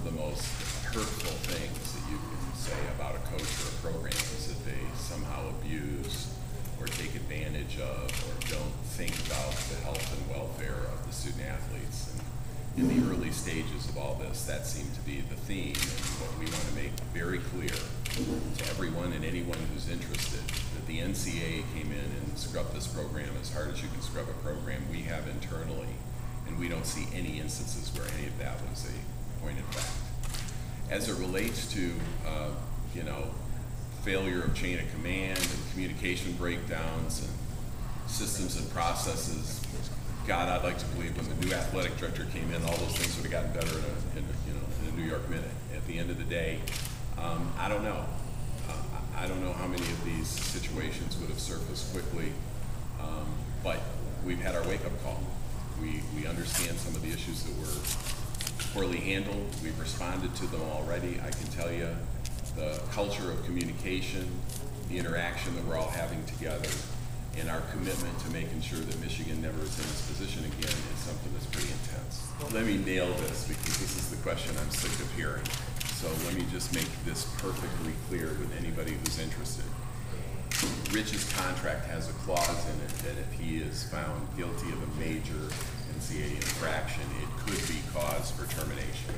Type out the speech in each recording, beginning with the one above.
the most hurtful things that you can say about a coach or a program is that they somehow abuse or take advantage of or don't think about the health and welfare of the student athletes. And in the early stages of all this, that seemed to be the theme, and what we want to make very clear to everyone and anyone who's interested that the NCAA came in and scrubbed this program as hard as you can scrub a program we have internally, and we don't see any instances where any of that was a point of fact. As it relates to failure of chain of command and communication breakdowns and systems and processes, God, I'd like to believe when the new athletic director came in, all those things would have gotten better in a New York minute. At the end of the day, I don't know. I don't know how many of these situations would have surfaced quickly, but we've had our wake-up call. We understand some of the issues that were poorly handled. We've responded to them already. I can tell you the culture of communication, the interaction that we're all having together, and our commitment to making sure that Michigan never is in this position again is something that's pretty intense. Let me nail this, because this is the question I'm sick of hearing. So let me just make this perfectly clear with anybody who's interested. Rich's contract has a clause in it that if he is found guilty of a major NCAA infraction, it could be cause for termination.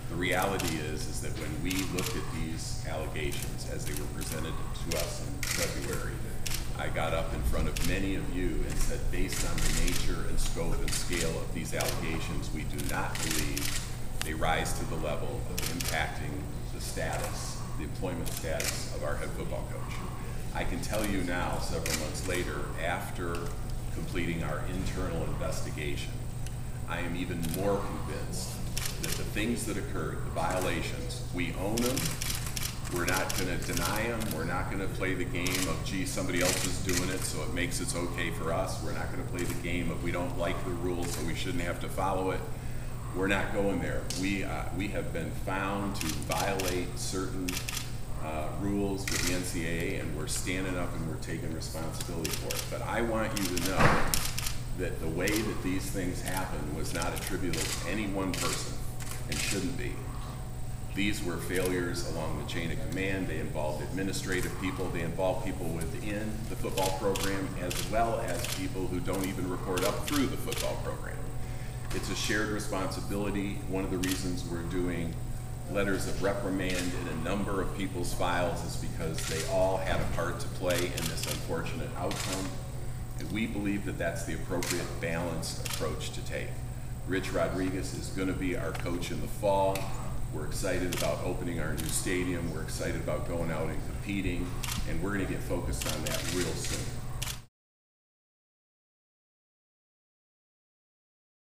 The reality is that when we looked at these allegations as they were presented to us in February, I got up in front of many of you and said, based on the nature and scope and scale of these allegations, we do not believe they rise to the level of impacting the status, the employment status of our head football coach. I can tell you now, several months later, after completing our internal investigation, I am even more convinced that the things that occurred, the violations, we own them. We're not going to deny them. We're not going to play the game of, gee, somebody else is doing it, so it makes it okay for us. We're not going to play the game of, we don't like the rules, so we shouldn't have to follow it. We're not going there. We have been found to violate certain rules with the NCAA, and we're standing up and we're taking responsibility for it. But I want you to know that the way that these things happened was not attributable to any one person, and shouldn't be. These were failures along the chain of command. They involved administrative people. They involved people within the football program, as well as people who don't even report up through the football program. It's a shared responsibility. One of the reasons we're doing letters of reprimand in a number of people's files is because they all had a part to play in this unfortunate outcome. And we believe that that's the appropriate balanced approach to take. Rich Rodriguez is going to be our coach in the fall. We're excited about opening our new stadium. We're excited about going out and competing, and we're going to get focused on that real soon.